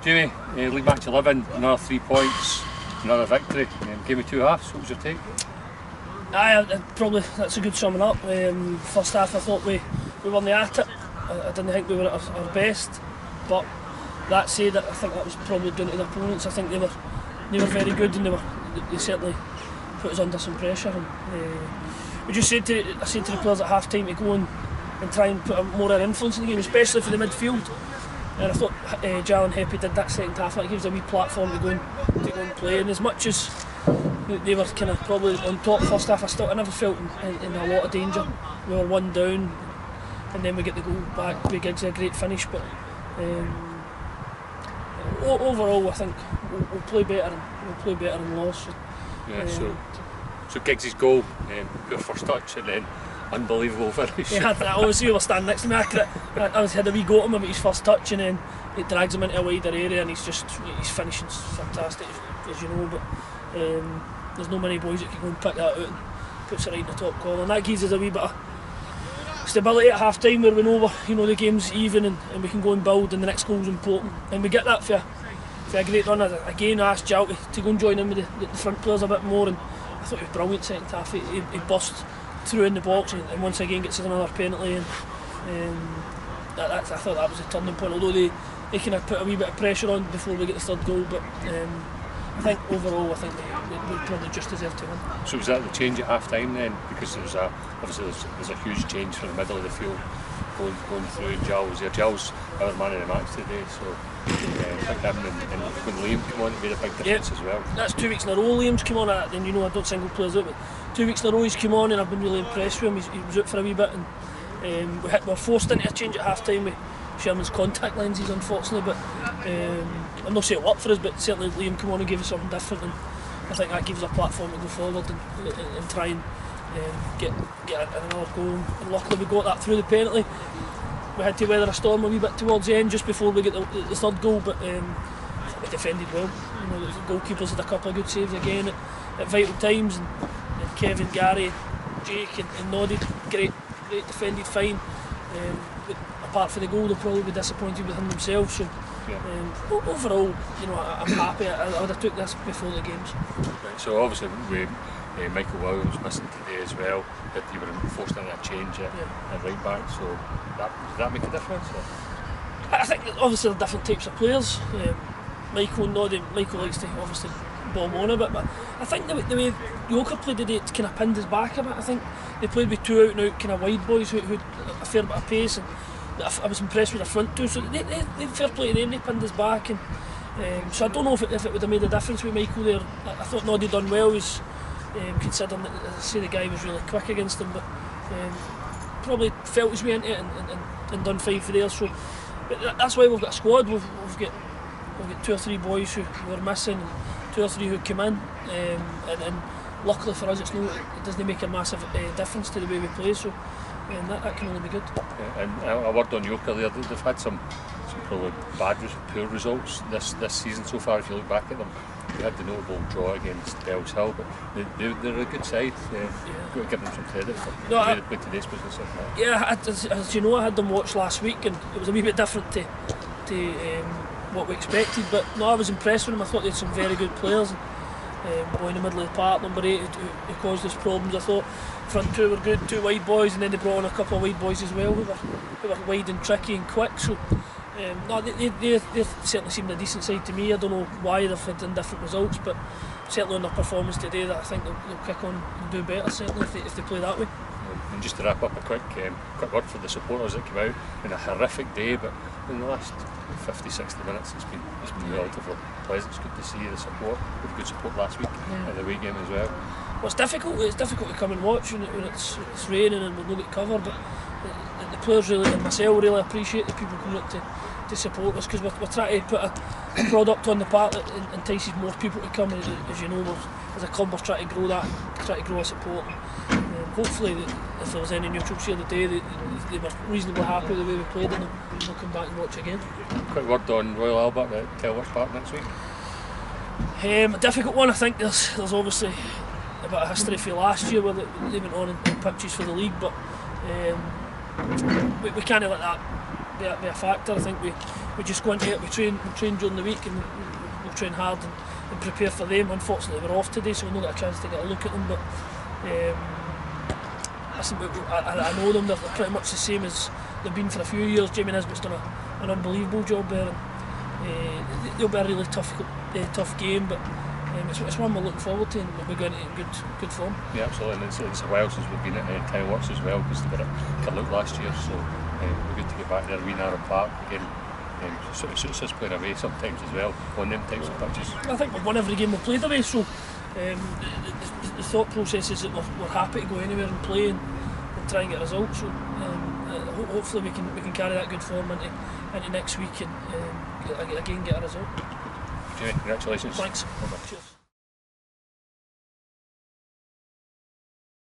Jamie, league match 11, another 3 points, another victory. Game of two halves, what was your take? Probably that's a good summing up. First half I thought we weren't at it. I didn't think we were at our best, but that said, I think that was probably down to the opponents. I think they were very good, and they certainly put us under some pressure. And, I said to the players at half time to go and try and put more influence in the game, especially for the midfield. And I thought Jal and Heppy did that second half. That gives a wee platform to go and play. And as much as they were kind of probably on top first half, I never felt in a lot of danger. We were 1 down, and then we get the goal back. We Giggs a great finish, but overall I think we'll play better and loss. Yeah, so Giggs' goal, poor first touch, and then unbelievable finish. Yeah, obviously we were standing next to me. I had a wee go at him about his first touch, and then it drags him into a wider area, and his finishing's fantastic, as you know. But there's no many boys that can go and pick that out and puts it right in the top corner, and that gives us a wee bit of stability at half time where we know the game's even, and we can go and build, and the next goal's important, and we get that for a great run. Again, I asked Jal to go and join in with the front players a bit more, and I thought he was brilliant second half. He burst through in the box and once again gets us another penalty, and I thought that was a turning point, although they kind of put a wee bit of pressure on before we get the third goal, but I think overall we probably just deserved to win. So was that the change at half time then? Because there's a huge change from the middle of the field going through, and Jal was there. Jal's our man of the match today, so I think him and when Liam came on it made a big difference as well. That's 2 weeks in a row Liam's come on, and I don't single players out, but 2 weeks in a row he's come on, and I've been really impressed with him. He was out for a wee bit, and we were forced into a change at half time with Sherman's contact lenses, unfortunately, but I'm not saying it worked for us, but certainly Liam came on and gave us something different, and I think that gives us a platform to go forward and try and get another goal. And luckily we got that through the penalty. We had to weather a storm a wee bit towards the end just before we get the third goal, but we defended well. The goalkeepers had a couple of good saves again at vital times, and Kevin, Gary, Jake and Noddy, great defended fine. But apart from the goal, they'll probably be disappointed with him themselves. So overall, I'm happy. I would have took this before the games. Right, so obviously Michael Williams missing today as well, that you were forced into a change at right back, so did that make a difference? Or? I think obviously they're different types of players. Michael and Noddy, Michael likes to obviously bomb on a bit, but I think the way Yoker played today, it kind of pinned us back a bit. I think they played with 2 out and out kind of wide boys who had a fair bit of pace, and I was impressed with the front 2, so they fair play to them, they pinned us back, and so I don't know if it would have made a difference with Michael there. I thought Noddy done well, considering that, as I say, the guy was really quick against him, but probably felt his way into it and done fine for there. So but that's why we've got a squad. We've got 2 or 3 boys who were missing, and 2 or 3 who come in, and luckily for us it doesn't make a massive difference to the way we play, so that can only be good. Yeah, and a word on Yoker there, they've had some probably poor results this season so far if you look back at them. They had the notable draw against Bells Hill, but they're a good side. You've got to give them some credit for the way they played today's business. Yeah, as you know, I had them watch last week, and it was a wee bit different to what we expected, but no, I was impressed with them. I thought they had some very good players. Boy in the middle of the park, number 8, who caused us problems. I thought front 2 were good, 2 wide boys, and then they brought on a couple of wide boys as well who were wide and tricky and quick. So no, they certainly seemed a decent side to me. I don't know why they've had different results, but certainly on their performance today, that I think they'll kick on and do better, certainly if they play that way. And just to wrap up, a quick word for the supporters that came out in a horrific day, but in the last 50-60 minutes it's been relatively pleasant. It's good to see the support. We had good support last week at the away game as well. Well, it's difficult to come and watch when it's raining and we'll not get covered, but the players really, and myself, really appreciate the people coming out to support us, because we're trying to put a product on the park that entices more people to come. As you know, as a club we're trying to grow that, trying to grow our support. Hopefully if there was any neutrals here today, they were reasonably happy with the way we played, and they'll come back and watch again. Quick word on Royal Albert at Telworth Park next week. A difficult one. I think there's obviously a bit of history for last year where they went on and pitches for the league, but we can't let that be a factor. I think we just go into it, we train during the week, and we'll train hard and prepare for them. Unfortunately we're off today, so we'll not get a chance to get a look at them, but listen, I know them, they're pretty much the same as they've been for a few years. Jamie Nisbet's done an unbelievable job there, and they'll be a really tough game, but it's one we're looking forward to, and we're going in good form. Yeah, absolutely, and it's a while since we've been at Tyworks as well, because they got a Carluke last year, so we're good to get back there. Wee Narrow Park again. It suits us playing away sometimes as well on them types of pitches. I think we've won every game we've played away, so the thought process is that we're happy to go anywhere and play and try and get results. So hopefully we can carry that good form into next week and again get a result. Jimmy, congratulations. Thanks. Cheers.